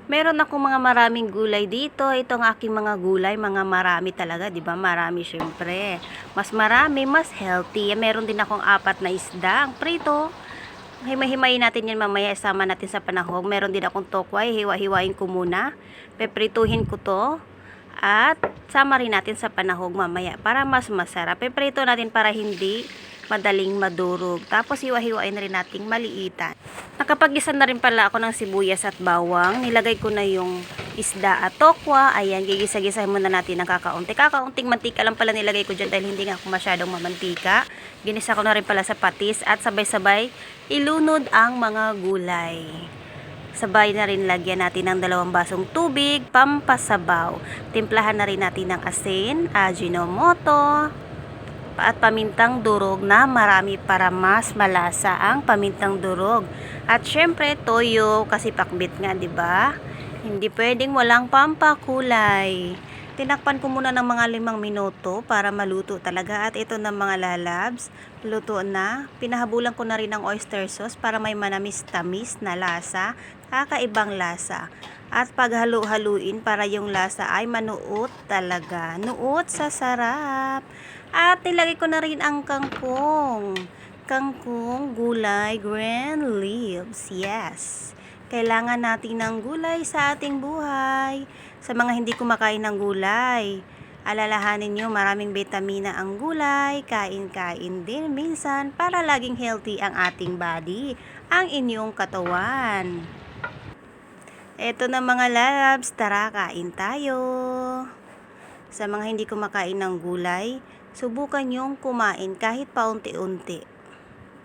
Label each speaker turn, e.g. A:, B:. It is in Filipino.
A: Meron akong mga maraming gulay dito. Ito ang aking mga gulay, mga marami talaga, 'di ba? Marami syempre. Mas marami, mas healthy. Meron din akong apat na isda, ang prito. Himay-himayin natin yan mamaya, isama natin sa panahog. Meron din akong tokway, hiwa-hiwain ko muna. Peprituhin ko to. At sama rin natin sa panahog mamaya para mas masarap. Peprito natin para hindi madaling madurog. Tapos hiwa-hiwain rin nating maliitan. Nakapag-isa na rin pala ako ng sibuyas at bawang. Nilagay ko na yung isda at tokwa. Ayan, gigisa-gisahin muna natin ng kakaunti. Kakaunting mantika lang pala nilagay ko dyan dahil hindi nga ako masyadong mamantika. Ginisa ko na rin pala sa patis at sabay-sabay ilunod ang mga gulay. Sabay na rin lagyan natin ng 2 basong tubig, pampasabaw. Timplahan na rin natin ng asin, ajinomoto, at pamintang durog na marami para mas malasa ang pamintang durog. At syempre toyo kasi pakbit nga, 'di ba? Hindi pwedeng walang pampakulay. Tinakpan ko muna ng mga 5 minuto para maluto talaga. At ito na mga lalabs, luto na. Pinahabulan ko na rin ng oyster sauce para may manamis-tamis na lasa, kakaibang lasa. At paghalo-haluin para yung lasa ay manuot talaga. Nuot sa sarap. At nilagay ko na rin ang kangkong. Kangkong, gulay, green leaves. Yes. Kailangan natin ng gulay sa ating buhay. Sa mga hindi kumakain ng gulay, alalahanin nyo maraming vitamina ang gulay. Kain-kain din minsan para laging healthy ang ating body, ang inyong katawan. Eto na mga lalabs, tara kain tayo. Sa mga hindi kumakain ng gulay, subukan yung kumain kahit paunti-unti.